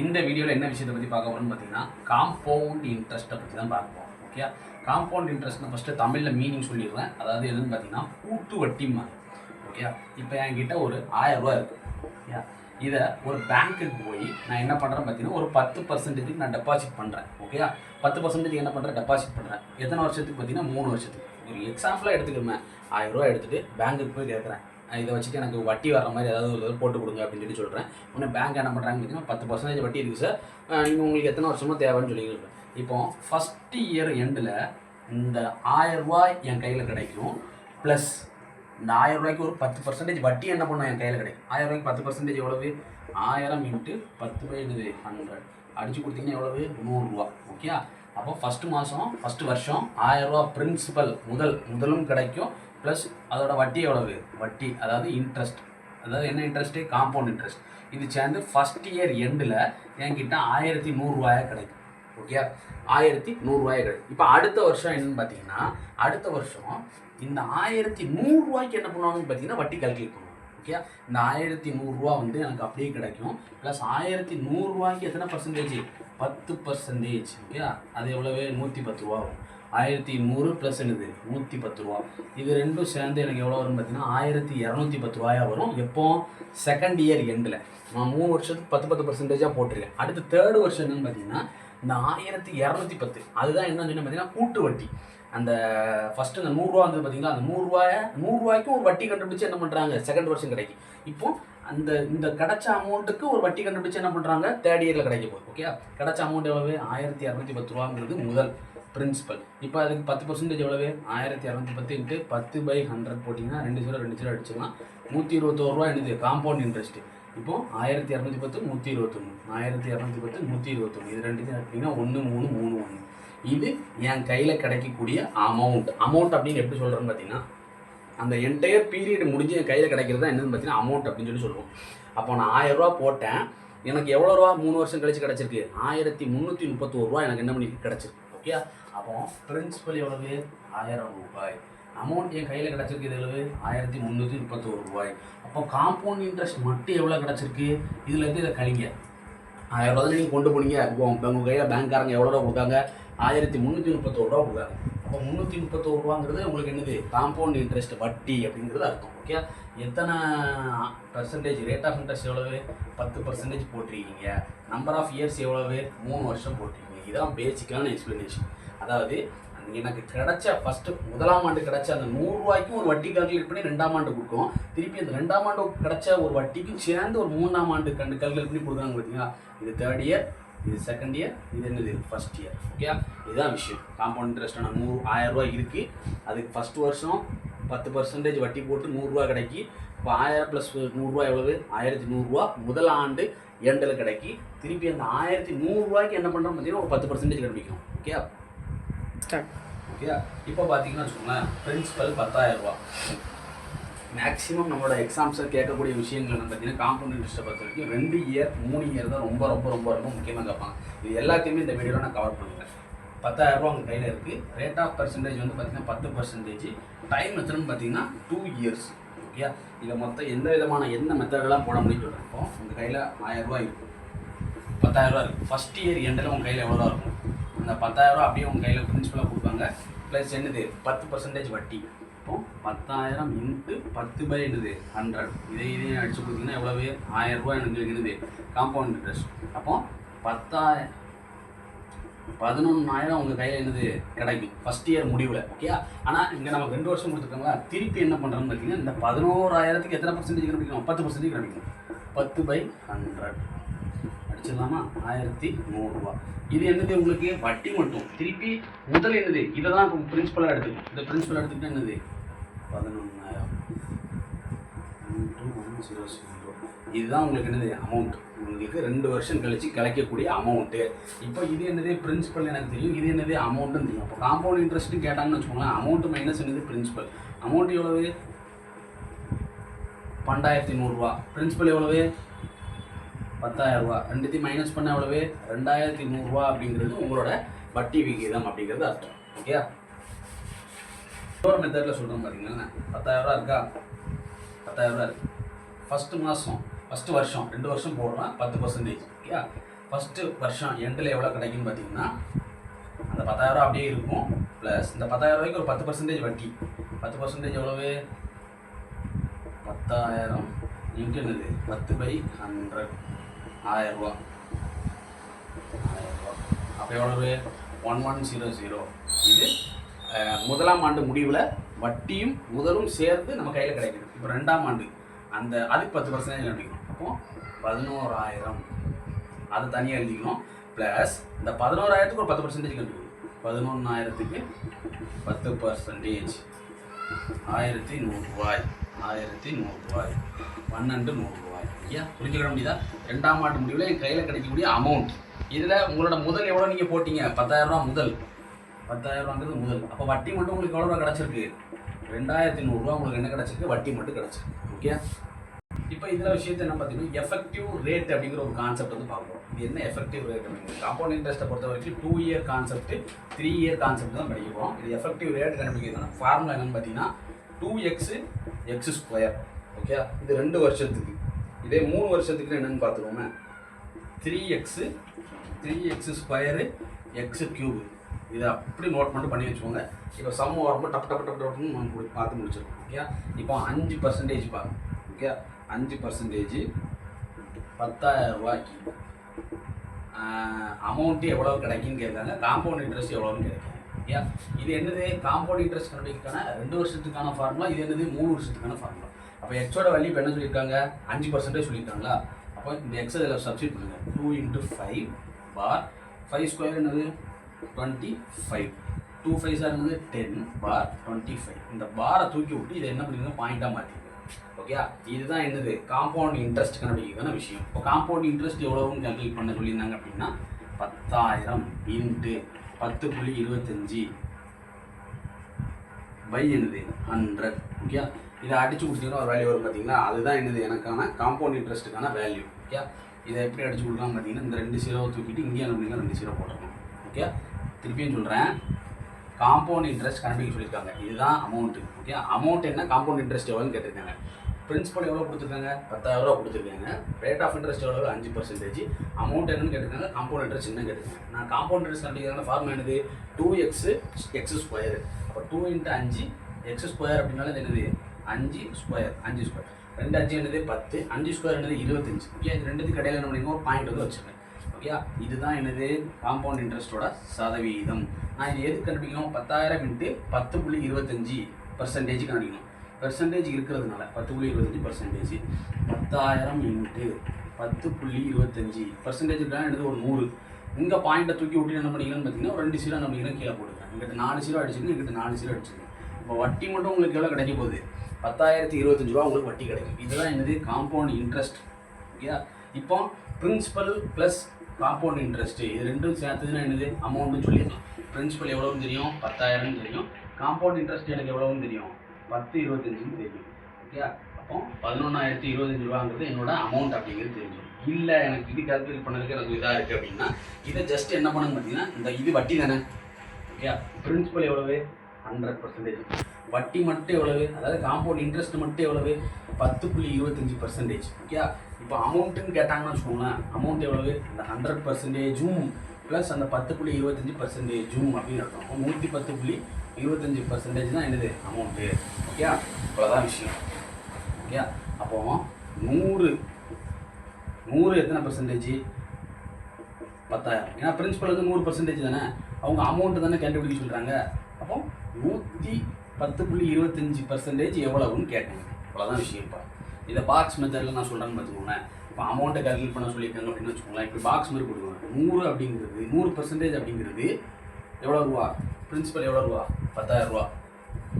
இந்த வீடியோவில் என்ன விஷயத்தை பற்றி பார்க்க போகிறோம்னு பார்த்தீங்கன்னா காம்பவுண்ட் இன்ட்ரெஸ்ட்டை பற்றி தான் பார்ப்போம். ஓகே, காம்பவுண்ட் இன்ட்ரெஸ்ட்னு ஃபஸ்ட்டு தமிழில் மீனிங் சொல்லிடுறேன். அதாவது எதுன்னு பார்த்தீங்கன்னா கூட்டு வட்டி மாதிரி. ஓகே, இப்போ என்கிட்ட ஒரு 1000 ரூபா இருக்குது. ஓகே, இதை ஒரு பேங்க்குக்கு போய் நான் என்ன பண்ணுறேன் பார்த்தீங்கன்னா ஒரு 10% நான் டெபாசிட் பண்ணுறேன். ஓகே, 10% என்ன பண்ணுறேன், டெபாசிட் பண்ணுறேன். எத்தனை வருஷத்துக்கு பார்த்தீங்கன்னா 3 வருஷத்துக்கு. ஒரு எக்ஸாம்பிளாக எடுத்துக்கிறேன். 1000 ரூபா எடுத்துகிட்டு பேங்க்குக்கு போய் கேட்குறேன், இதை வச்சுட்டு எனக்கு வட்டி வர மாதிரி ஏதாவது ஒரு போட்டு கொடுங்க அப்படின்னு சொல்லி சொல்கிறேன். உடனே பேங்க் என்ன பண்ணுறாங்க பார்த்தீங்கன்னா 10% வட்டி இருக்குது சார், நீங்கள் உங்களுக்கு எத்தனை வருஷமோ தேவைன்னு சொல்லியிருக்கேன். இப்போ ஃபஸ்ட்டு இயர் எண்டில் இந்த 1000 ரூபாய் என் கையில் கிடைக்கும். ப்ளஸ் இந்த 1000 ரூபாய்க்கு ஒரு 10% வட்டி என்ன பண்ணும் என் கையில் கிடைக்கும். 1000 ரூபாய்க்கு 10% எவ்வளவு, 1000 × 10/100 அடித்து கொடுத்தீங்கன்னா எவ்வளவு, 100 ரூபா. ஓகே, அப்போ ஃபஸ்ட்டு மாதம் ஃபஸ்ட்டு வருஷம் 1000 ரூபா பிரின்சிபல் முதலும் கிடைக்கும். ப்ளஸ் அதோட வட்டி எவ்வளவு, வட்டி அதாவது இன்ட்ரெஸ்ட், அதாவது என்ன இன்ட்ரெஸ்ட்டு, காம்பவுண்ட் இன்ட்ரெஸ்ட். இது சேர்ந்து ஃபஸ்ட் இயர் எண்டில் என்கிட்ட 1100 ரூபாயா கிடைக்கும். ஓகே, 1100 ரூபாயா கிடைக்கும். இப்போ அடுத்த வருஷம் என்னன்னு பார்த்தீங்கன்னா, அடுத்த வருஷம் இந்த 1100 ரூபாய்க்கு என்ன பண்ணுவாங்கன்னு பார்த்தீங்கன்னா வட்டி கால்குலேட் பண்ணுவாங்க. ஓகே, இந்த 1100 ரூபா வந்து எனக்கு அப்படியே கிடைக்கும். ப்ளஸ் 1100 ரூபாய்க்கு எத்தனை பர்சன்டேஜ், 10%. ஓகே, அது எவ்வளவு, 110 ரூபா வரும். 1100 ப்ளஸ் என்னது 110 ரூபா. இது ரெண்டும் சேர்ந்து எனக்கு எவ்வளோ வரும்னு பார்த்தீங்கன்னா 1210 ரூபாயா வரும். எப்போ, செகண்ட் இயர் எண்டில். நான் 3 வருஷத்துக்கு 10% போட்டிருக்கேன். அடுத்து தேர்டு வருஷம் என்னன்னு பார்த்தீங்கன்னா இந்த 1210, அதுதான் என்னன்னு சொன்னால் பார்த்தீங்கன்னா கூட்டு வட்டி. அந்த ஃபஸ்ட்டு இந்த 100 ரூபா வந்து பார்த்தீங்கன்னா அந்த 100 ரூபாய்க்கும் ஒரு வட்டி கண்டுபிடிச்சு என்ன பண்ணுறாங்க, செகண்ட் வருஷம் கிடைக்கும். இப்போ இந்த கிடைச்ச அமௌண்ட்டுக்கு ஒரு வட்டி கண்டுபிடிச்சு என்ன பண்ணுறாங்க, தேர்ட் இயரில் கிடைக்க போகுது. ஓகே, கிடைச்ச அமௌண்ட் எவ்வளவு, 1210 ரூபாங்கிறது முதல் பிரின்சிபல். இப்போ அதுக்கு 10% எவ்வளவு, 1210 × 10/100 போட்டிங்கன்னா 2 0 அடிச்சுக்கலாம். 121 ரூபா என்னது காம்பவுண்ட் இன்ட்ரெஸ்ட்டு. இப்போ 1210 121, 1210 121, இது ரெண்டுத்தையும் எடுத்தீங்கன்னா 1331. இது என் கையில் கிடைக்கக்கூடிய அமௌண்ட் அப்படின்னு எப்படி சொல்கிறேன்னு பார்த்தீங்கன்னா, அந்த என்டையர் பீரியட் முடிஞ்சு என் கையில் கிடைக்கிறது தான் என்னன்னு பார்த்தீங்கன்னா அமௌண்ட் அப்படின்னு சொல்லி சொல்லுவோம். அப்போ நான் 1000 ரூபா போட்டேன், எனக்கு எவ்வளோ ரூபா 3 வருஷம் கழிச்சு கிடச்சிருக்கு, 1331 ரூபா எனக்கு என்ன பண்ணி கிடச்சிருக்கு. ஓகே, அப்போ பிரின்சிபல் எவ்வளவு, 1000 ரூபாய். அமௌண்ட் என் கையில் கிடச்சிருக்கு எவ்வளவு, 1331 ரூபாய். அப்போ காம்பவுண்ட் இன்ட்ரெஸ்ட் மட்டும் எவ்வளோ கிடச்சிருக்கு, இதில் இருந்து இதை கழிங்க. 1000 ரூபா நீங்கள் கொண்டு போனீங்க, உங்கள் கையில் பேங்க்காரங்க எவ்வளோ ரூபா கொடுத்தாங்க, 1331 ரூபா கொடுத்தாங்க. அப்போ 331 ரூபாங்கிறது உங்களுக்கு என்னது, காம்பவுண்ட் இன்ட்ரெஸ்ட் வட்டி அப்படிங்கிறது அர்த்தம். ஓகே, எத்தனை பர்சன்டேஜ், ரேட் ஆஃப் இன்ட்ரெஸ்ட் எவ்வளவு, 10% போட்டிருக்கீங்க. நம்பர் ஆஃப் இயர்ஸ் எவ்வளவு, 3 வருஷம் போட்டிருக்கீங்க. இதுதான் பேசிக்கான எக்ஸ்பிளனேஷன். அதாவது எனக்கு கிடைச்ச ஃபஸ்ட்டு முதலாம் ஆண்டு கிடைச்ச அந்த 100 ரூபாய்க்கும் ஒரு வட்டி கால்குலேட் பண்ணி 2ஆம் ஆண்டு கொடுக்கும். திருப்பி அந்த 2ஆம் ஆண்டு கிடைச்ச ஒரு வட்டிக்கும் சேர்ந்து ஒரு 3ஆம் ஆண்டு கால்குலேட் பண்ணி கொடுக்குறாங்க. பார்த்தீங்களா, இது தேர்ட் இயர், இது செகண்ட் இயர், இது என்னது ஃபஸ்ட் இயர். ஓகே, இதுதான் விஷயம். காம்பவுண்ட் இன்ட்ரெஸ்ட்டான 1000 ரூபாய் இருக்குது. அதுக்கு ஃபஸ்ட்டு வருஷம் 10% வட்டி போட்டு 100 ரூபா கிடைக்கி. இப்போ 1000 + 100 ரூபா எவ்வளவு, 1100 ரூபா முதல் ஆண்டு எண்டில் கிடைக்கி. திருப்பி அந்த 1100 ரூபாய்க்கு என்ன பண்ணுறோம் பார்த்தீங்கன்னா ஒரு 10% கிடைக்கும். ஓகே, ஓகே, இப்போ பார்த்தீங்கன்னா வச்சுக்கோங்களேன், பிரின்சிபல் 10,000 ரூபா. மேக்ஸிமம் நம்மளோட எக்ஸாம்ஸில் கேட்கக்கூடிய விஷயங்கள் என்ன பார்த்தீங்கன்னா காம்பவுண்ட் இன்ட்ரெஸ்ட்டை பொறுத்த வரைக்கும் 2 இயர் 3 இயர் தான் ரொம்ப ரொம்ப ரொம்ப ரொம்ப முக்கியமாக கேட்பாங்க. இது எல்லாத்தையுமே இந்த வீடியோவில் நான் கவர் பண்ணுவேன். 10,000 ரூபா உங்கள் கையில் இருக்குது. ரேட் ஆஃப் பர்சன்டேஜ் வந்து பார்த்தீங்கன்னா 10%. டைம் மெத்தட்னு பார்த்தீங்கன்னா 2 இயர்ஸ். ஓகே, இதில் மொத்தம் என்ன மெத்தடெல்லாம் போட முடியும்னு சொல்கிறேன். இப்போ உங்கள் கையில் 1000 ரூபா இருக்குது, 10,000 ரூபா இருக்குது. ஃபஸ்ட் இயர் எண்டில் உங்கள் கையில் எவ்வளோ இருக்கும், அந்த 10,000 ரூபா அப்படியே உங்கள் கையில் பிரின்சிபலாக கொடுப்பாங்க. ப்ளஸ் என்னது 10% வட்டி. இப்போ 10,000 × 10/100 இதையும் அடிச்சு கொடுத்தீங்கன்னா எவ்வளவு, 1000 ரூபா எனக்கு என்னது காம்பவுண்ட் இன்ட்ரெஸ்ட். அப்போ 11,000 உங்கள் கையில் என்னது கிடைக்கும் ஃபஸ்ட் இயர் முடிவில். ஓகே, ஆனால் இங்கே நமக்கு 2 வருஷம் கொடுத்துருக்காங்களா, திருப்பி என்ன பண்ணுறோம்னு பார்த்தீங்கன்னா இந்த 11,000க்கு எத்தனை பர்சன்டேஜ் கிடைக்கும், 10% கிடைக்கும். 10/100 அடிச்சிடலாமா, 1100 ரூபா. இது என்னது உங்களுக்கு வட்டி மட்டும். திருப்பி முதல் என்னது, இதை தான் இப்போ பிரின்சிபலாக எடுத்துக்கணும். இந்த பிரின்சிபல் எடுத்துக்கிட்டா என்னது 11,000 × 100. இதுதான் உங்களுக்கு என்னது அமௌண்ட். உங்களுக்கு 2 வருஷம் கழிச்சு கிடைக்கக்கூடிய அமௌண்ட்டு. இப்போ இது என்னது பிரின்சிபல் எனக்கு தெரியும், இது என்னது அமௌண்ட்டுன்னு தெரியும். அப்போ காம்பவுண்ட் இன்ட்ரெஸ்ட்டு கேட்டாங்கன்னு வச்சுக்கோங்களேன், அமௌண்ட்டு மைனஸ் என்னது பிரின்சிபல். அமௌண்ட் எவ்வளவு, 12,100 ரூபா. பிரின்சிபல் எவ்வளவு, 10,000 ரூபா. ரெண்டுத்தையும் மைனஸ் பண்ண எவ்வளவு, 2,100 ரூபா அப்படிங்கிறது உங்களோட வட்டி விகிதம் அப்படிங்கிறது அர்த்தம். ஓகே, இன்னொரு மெத்தடில் சொல்கிறோம் பார்த்தீங்கன்னா 10,000 ரூபா இருக்கா, 10,000 ரூபா இருக்குது. ஃபஸ்ட்டு மாதம் ஃபஸ்ட்டு வருஷம் 2 வருஷம் போடுறோம் 10%. ஓகே, ஃபஸ்ட்டு வருஷம் எண்டில் எவ்வளோ கிடைக்குன்னு பார்த்தீங்கன்னா அந்த 10,000 அப்படியே இருக்கும். ப்ளஸ் இந்த 10,000 ரூபாய்க்கு ஒரு 10% வட்டி. 10% எவ்வளவு? 10,000 இன்ட்டு என்னது 10/100, 1000 ரூபா. அப்போ எவ்வளவு? 1100. இது முதலாம் ஆண்டு முடிவில் வட்டியும் முதலும் சேர்ந்து நம்ம கையில் கிடைக்குது. இப்போ 2ஆம் ஆண்டு அந்த அதுக்கு 10% எழுதிக்கணும். அப்போ 11,000 அதை தனியாக எழுதிக்கணும். ப்ளஸ் இந்த 11,000க்கு ஒரு 10% கண்டுபிடிக்கணும். 11,000க்கு 10%, 1,100 ரூபாய். 1,100 ரூபாய், 100 ரூபாய். ஐயா புரிஞ்சுக்கிட முடியுதா? 2ஆம் ஆண்டு முடிவில் என் கையில் கிடைக்கக்கூடிய அமௌண்ட். இதில் உங்களோட முதல் எவ்வளோ நீங்கள் போட்டீங்க? 10,000 ரூபா முதல். 10,000 ரூபாங்கிறது முதல். அப்போ வட்டி மட்டும் உங்களுக்கு எவ்வளோ ரூபா கிடச்சிருக்கு? 2,100 ரூபா உங்களுக்கு என்ன கிடச்சிருக்கு? வட்டி மட்டும் கிடச்சிருக்கு. ஓகே, இப்போ இதில் விஷயத்தை என்ன பார்த்தீங்கன்னா எஃபெக்டிவ் ரேட் அப்படிங்கிற ஒரு கான்செப்ட் வந்து பார்க்குறோம். இது என்ன எஃபெக்டிவ் ரேட் அப்படிங்கிறது? காம்பவுண்ட் இன்ட்ரெஸ்ட்டை பொறுத்த வரைக்கும் 2 இயர் கான்செப்ட், 3 இயர் கான்செப்ட் தான் படிக்கிறோம். இது எஃபெக்டிவ் ரேட் கண்டுபிடிக்கிறதுனா ஃபார்முலா என்னன்னு பார்த்தீங்கன்னா 2x x². ஓகே, இது 2 வருஷத்துக்கு. இதே 3 வருஷத்துக்கு என்னென்னு பார்த்துருவோமே 3x² x³ இதை அப்படி நோட் மட்டும் பண்ணி வச்சுக்கோங்க. இப்போ சம் வரும்போது டப்பு டப்பு டப்பு டப்புன்னு நம்ம பார்த்து முடிச்சிருக்கோம். ஓகே, இப்போ 5% பாருங்க. ஓகே, 5% 10,000 ரூபாய்க்கு அமௌண்ட்டு எவ்வளோ கிடைக்குன்னு கேட்குறாங்க. காம்பவுண்ட் இன்ட்ரெஸ்ட் எவ்வளோன்னு கிடைக்கும். ஓகே, இது என்னது? காம்பவுண்ட் இன்ட்ரெஸ்ட் கண்டுபிடிக்கான 2 வருஷத்துக்கான ஃபார்முலா. இது என்னது? 3 வருஷத்துக்கான ஃபார்முலா. அப்போ எக்ஸோட வேல்யூ இப்போ என்ன சொல்லியிருக்காங்க? 5% சொல்லியிருக்காங்களா? அப்போ இந்த எக்ஸ் இதில் சப்ஸ்டிட் பண்ணுங்கள். 2 × 5 பார் 5² என்னது? 25. 2 5s என்னது? 10 பார் 25. இந்த பாரை தூக்கி விட்டு இதை என்ன பண்ணிங்க? பாயிண்டாக மாற்றிங்க. ஓகே, இதுதான் என்னது? காம்பவுண்ட் இன்ட்ரெஸ்ட் கண்டுபிடிக்கிறதான விஷயம். இப்போ காம்பவுண்ட் இன்ட்ரெஸ்ட் எவ்வளோன்னு கால்குலேட் பண்ண சொல்லியிருந்தாங்க அப்படின்னா 10,000 இன்ட்டு 10.25 பை என்னது? 100. ஓகே, இதை அடிச்சு கொடுத்தீங்கன்னா ஒரு வேல்யூ வரும் பார்த்தீங்களா? அதுதான் என்னது? எனக்கான காம்பவுண்ட் இன்ட்ரெஸ்ட்டுக்கான வேல்யூ. ஓகே, இதை எப்படி அடிச்சு கொடுக்கலாம் பார்த்தீங்கன்னா இந்த 2 0 தூக்கிட்டு இங்கே அப்படின்னா 2 0 போட்டுருக்கணும். ஓகே, திருப்பியும் சொல்கிறேன், காம்பவுண்ட் இன்ட்ரெஸ்ட் கண்டுபிடிக்க சொல்லியிருக்காங்க. இதுதான் அமௌண்ட்டு. ஓகே, அமௌண்ட் என்ன? காம்பவுண்ட் இன்ட்ரெஸ்ட் எவ்வளோன்னு கேட்டிருக்காங்க. பிரின்சிபல் எவ்வளோ கொடுத்துருக்காங்க? 10,000 ரூபா கொடுத்துருக்காங்க. ரேட் ஆஃப் இன்ட்ரெஸ்ட் எவ்வளோ? 5%. அமௌண்ட் என்னன்னு கேட்டிருக்காங்க. காம்பவுண்ட் இன்ட்ரெஸ்ட் என்ன கேட்டிருக்காங்க. நான் காம்பவுண்ட் இன்ட்ரெஸ்ட் கண்டுபிடிக்கிறதுனால ஃபார்முலா என்னது? 2x x². அப்போ 2 × 5 x² அப்படின்னால என்னது? 5². 5². 2 5 என்னது? 10. 5² என்னது? 25. ஓகே, இது ரெண்டுத்துக்கு இடையில என்ன பண்ணிங்க? ஒரு பாயிண்ட் வந்து வச்சுருக்கேன். ஓகே, இதுதான் என்னது? காம்பவுண்ட் இன்ட்ரெஸ்ட்டோட சதவீதம். நான் இது எதுக்கு கண்டுபிடிக்கணும்? 10,000 × 10.25% கண்டுபிடிக்கணும். பெர்சன்டேஜ் இருக்கிறதுனால 10.25%. 10,000 × 10.25% என்னது? ஒரு 100. இங்கே பாயிண்ட்டை தூக்கி விட்டு என்ன பண்ணிக்கலாம்னு பார்த்தீங்கன்னா ஒரு 2 0 என்ன பண்ணிக்கலாம்? கீழே போட்டுக்கிறேன். இங்கிட்ட 4 0 அடிச்சுக்கணும், இங்கிட்ட 4 0 அடிச்சுக்கணும். இப்போ வட்டி மட்டும் உங்களுக்கு எவ்வளோ கிடைக்க போகுது? 10,025 ரூபா உங்களுக்கு வட்டி கிடைக்கும். இதுதான் என்னது? Compound interest. ஓகே, இப்போ பிரின்சிபல் ப்ளஸ் காம்பவுண்ட் இன்ட்ரெஸ்ட் இது ரெண்டும் சேர்த்துதுன்னா என்னது? அமௌண்ட்டுன்னு சொல்லிடலாம். பிரின்சிபல் எவ்வளோன்னு தெரியும்? 10,000 தெரியும். காம்பவுண்ட் இன்ட்ரெஸ்ட் எனக்கு எவ்வளோன்னு தெரியும்? 10.25 தெரியும். ஓகே, அப்போ 11,025 ரூபாங்கிறது என்னோட அமௌண்ட் அப்படிங்கிறது தெரியும். இல்லை எனக்கு இது கால்குலேட் பண்ணதுக்கு எனக்கு இதாக இருக்குது அப்படின்னா இதை ஜஸ்ட் என்ன பண்ணுங்க பார்த்தீங்கன்னா இந்த இது வட்டி தானே. ஓகே, பிரின்சிபல் எவ்வளவு? 100%. வட்டி மட்டும் எவ்வளவு? அதாவது காம்பவுண்ட் இன்ட்ரெஸ்ட் மட்டும் எவ்வளவு? 10.25%. ஓகே, இப்போ அமௌண்ட்டுன்னு கேட்டாங்கன்னு வச்சுக்கோங்களேன். அமௌண்ட் எவ்வளவு? இந்த 100%ம் ப்ளஸ் அந்த 10.25% அப்படின்னு இருக்கும். 110.25% தான் என்னது? அமௌண்ட்டு. ஓகே, இவ்வளோதான் விஷயம். ஓகே, அப்போ 100 எத்தனை பர்சன்டேஜ்? 10,000. ஏன்னா பிரின்சிபல் வந்து 100% தானே. அவங்க அமௌண்ட்டு தானே கண்டுபிடிக்க சொல்கிறாங்க. அப்போ 110.25% எவ்வளவுன்னு கேட்குங்க. இவ்வளோதான் விஷயம். இப்போ இதை பாக்ஸ் மெத்தடில் நான் சொல்கிறேன்னு பார்த்துக்கோங்களேன். இப்போ அமௌண்ட்டை கால்குலேட் பண்ண சொல்லியிருக்காங்க அப்படின்னு வச்சுக்கோங்களேன். இப்போ பாக்ஸ் மாதிரி கொடுக்குவாங்க. 100 அப்படிங்கிறது 100% அப்படிங்கிறது எவ்வளோ ரூபா? பிரின்சிபல் எவ்வளோ ரூபா? 10,000 ரூபா.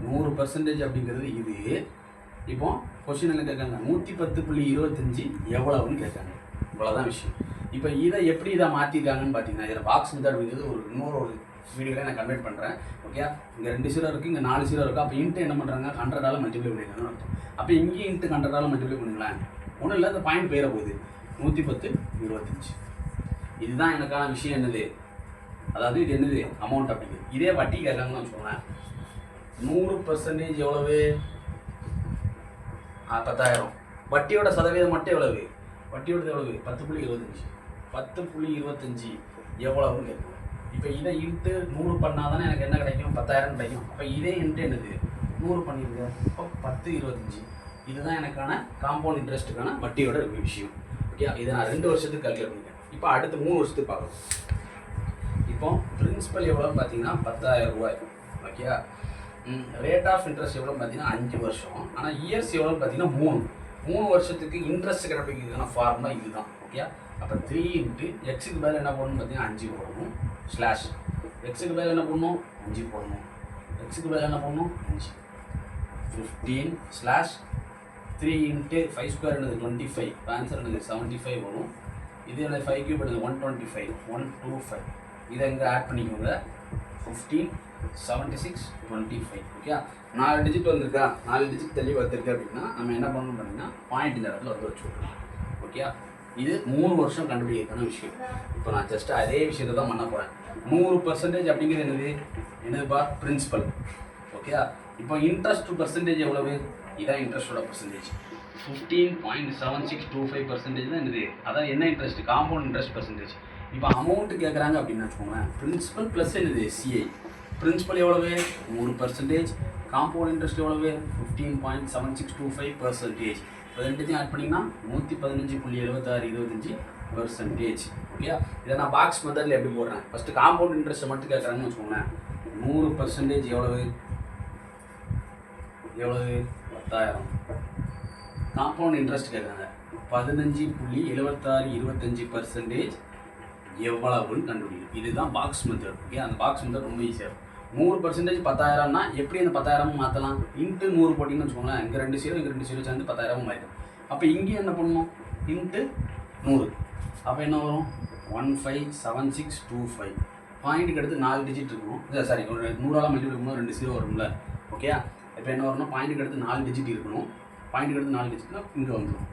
100% அப்படிங்கிறது இது. இப்போ கொஸ்டின் என்ன கேட்காங்க? 110.25 எவ்வளவுன்னு கேட்காங்க. இவ்வளோதான் விஷயம். இப்போ இதை எப்படி இதை மாற்றிருக்காங்கன்னு பார்த்தீங்கன்னா இதில் பாக்ஸ் மெத்தட் அப்படிங்கிறது இன்னொரு வீடியோவில் நான் கன்வெர்ட் பண்ணுறேன். ஓகே, இங்கே 2 0 இருக்குது, இங்கே 4 0 இருக்குது. அப்போ இன்ட்டு என்ன பண்ணுறாங்க? 100ஆல் மல்டிப்ளை பண்ணிருக்காங்கன்னு அர்த்தம். அப்போ இங்கேயும் இன்ட்டு 100ஆல் மல்டிப்ளை பண்ணுங்களேன். ஒன்றும் இல்லை, அந்த பாயிண்ட் போயிட போகுது. 110.25. இதுதான் எனக்கான விஷயம். என்னது? அதாவது இது என்னது? அமௌண்ட் அப்படிங்கிறது. இதே வட்டி கேட்காங்கன்னு வச்சுக்கோங்களேன். 100% எவ்வளவு? 10,000. வட்டியோட சதவீதம் மட்டும் எவ்வளவு? வட்டியோட எவ்வளவு 10.25 10.25 எவ்வளவுன்னு கேட்கும். இப்போ இதை இன்ட்டு 100 பண்ணால் தானே எனக்கு என்ன கிடைக்கும் 10,000 கிடைக்கும். அப்போ இதே இன்ட்டு என்னது 100 பண்ணிடுங்க. அப்போ 10.25 இதுதான் எனக்கான காம்பவுண்ட் இன்ட்ரெஸ்ட்டுக்கான வட்டியோட விஷயம். ஓகே, இதை நான் 2 வருஷத்துக்கு கால்குலேட் பண்ணிக்கிறேன். இப்போ அடுத்து 3 வருஷத்துக்கு பார்க்கலாம். இப்போ பிரின்சிபல் எவ்வளோன்னு பார்த்தீங்கன்னா 10,000 ரூபாய். ஓகே, ரேட் ஆஃப் இன்ட்ரெஸ்ட் எவ்வளோன்னு பார்த்தீங்கன்னா 5 வருஷம். ஆனால் இயர்ஸ் எவ்வளோன்னு பார்த்தீங்கன்னா 3 வருஷத்துக்கு இன்ட்ரெஸ்ட் கிடைப்பிக்கிறதுக்கான ஃபார்முலா இதுதான். ஓகே, அப்போ 3 இன்ட்டு எக்ஸுக்கு மேலே என்ன பண்ணணும் பார்த்தீங்கன்னா 5 போடணும், ஸ்லாஷ் எக்ஸுக்கு மேலே என்ன பண்ணணும் 5 போடணும், எக்ஸுக்கு மேலே என்ன பண்ணணும் 5 15 ஸ்லாஷ் 3 இன்ட்டு 5 ஸ்கொயர் என்னது 25, ஆன்சர் என்னது 75 வரும். இது என்ன 5 கியூப் என்னது 125 125. இதை இங்கே ஆட் பண்ணிக்கோங்க 15 76 25. ஓகே, 4 டிஜிட் வந்திருக்கா, 4 டிஜிட் தள்ளி வந்துருக்கு அப்படின்னா நம்ம என்ன பண்ணணும் பார்த்தீங்கன்னா பாயிண்ட் இந்த இடத்துல வந்து வச்சு விட்ருவோம். ஓகே, இது 3 வருஷம் கண்டுபிடிக்கிறதுக்கான விஷயம். இப்போ நான் ஜஸ்ட் அதே விஷயத்தை தான் பண்ண போகிறேன். 100% அப்படிங்கிறது என்னதுப்பா பிரின்சிபல். ஓகே, இப்போ இன்ட்ரெஸ்ட் பர்சன்டேஜ் எவ்வளவு, இதான் இன்ட்ரெஸ்டோட பர்சன்டேஜ் 15.7625% தான் என்னது, அதான் என்ன இன்ட்ரெஸ்ட் காம்பவுண்ட் இன்ட்ரெஸ்ட் பர்சன்டேஜ். இப்போ அமௌண்ட்டு கேட்குறாங்க அப்படின்னு வச்சுக்கோங்களேன், பிரின்சிபல் ப்ளஸ் என்னது சிஐ. பிரின்சிபல் எவ்வளவு 100%, காம்பவுண்ட் இன்ட்ரெஸ்ட் எவ்வளவு 15.7625%. இப்போ ரெண்டுத்தையும் ஆட் பண்ணிங்கன்னா 115.7625%. ஓகே, இதை நான் பாக்ஸ் மெத்தடில் எப்படி போடுறேன், ஃபஸ்ட்டு காம்பவுண்ட் இன்ட்ரெஸ்ட்டை மட்டும் கேட்குறாங்கன்னு வச்சுக்கோங்களேன். 100% எவ்வளவு 10,000. காம்பவுண்ட் இன்ட்ரெஸ்ட் கேட்குறாங்க 15.7625% எவ்வளவுன்னு கண்டுபிடிக்கும். இதுதான் பாக்ஸ் மெத்தட். ஓகே, அந்த பாக்ஸ் மெத்தட் ரொம்ப ஈஸியாக இருக்கும். 100% 10,000னா எப்படி அந்த 10,000 மாற்றலாம், இன்ட்டு 100 போட்டிங்கன்னு வச்சுக்கோங்களேன். இங்கே 2 0 இங்கே 2 0 சேர்ந்து 10,000 மாறிடும். அப்போ இங்கே என்ன பண்ணணும் இன்ட்டு 100. அப்போ என்ன வரும் 157625. பாயிண்ட்டுக்கு அடுத்து 4 டிஜிட் இருக்கணும். சாரி, ஒரு 100ஆல் மல்டிபிள் பண்ணும்போது 2 0 வரும்ல. ஓகே, இப்போ என்ன வரணும் பாயிண்ட்டுக்கு அடுத்து 4 டிஜிட் இருக்கணும். பாயிண்ட்டுக்கு அடுத்து 4 டிஜிட்னா இங்கே வந்துடும்.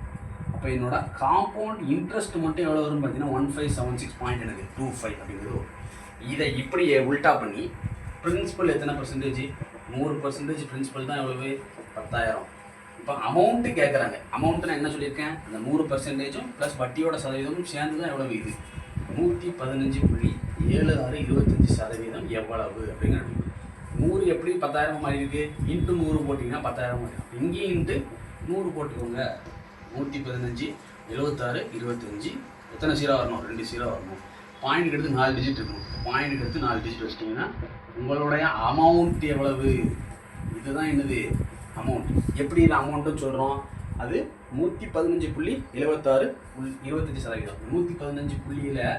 அப்போ என்னோட காம்பவுண்ட் இன்ட்ரெஸ்ட் மட்டும் எவ்வளோ வரும் பார்த்தீங்கன்னா 1576.25 அப்படிங்கிறது. இதை இப்படி உல்ட்டா பண்ணி பிரின்சிபல் எத்தனை பர்சன்டேஜ் 100% பிரின்சிபல் தான் எவ்வளவு 10,000. இப்போ அமௌண்ட்டு கேட்குறாங்க. அமௌண்ட்டு நான் என்ன சொல்லியிருக்கேன், அந்த 100%ம் ப்ளஸ் வட்டியோட சதவீதமும் சேர்ந்து தான் எவ்வளவு இது 115.7625% எவ்வளவு அப்படிங்கிறது. 100 எப்படி 10,000 மாறி இருக்கு, இன்ட்டு 100 போட்டிங்கன்னா 10,000 மாறி. இங்கேயும் இன்ட்டு 100 போட்டுக்கோங்க 115 76 25. எத்தனை 0 வரணும் 2 0 வரணும். பாயிண்ட்டுக்கு எடுத்து 4 டிஜிட் இருக்கணும். பாயிண்ட்டுக்கு எடுத்து 4 டிஜிட் வச்சிட்டிங்கன்னா உங்களுடைய அமௌண்ட் எவ்வளவு, இதுதான் என்னது அமௌண்ட். எப்படி இது அமௌண்ட்டுன்னு சொல்கிறோம், அது 115.76 25%. 115.0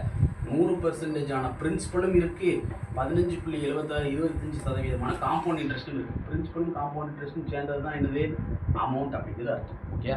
100%ஆன பிரின்சிபலும் இருக்குது, 15.76 25% காம்பவுண்ட் இன்ட்ரெஸ்ட்டும் இருக்குது. பிரின்சிபலும் காம்பவுண்ட் இன்ட்ரெஸ்ட்டும் சேர்ந்தது தான் என்னது அமௌண்ட் அப்படிங்கிறது அர்த்தம். ஓகே.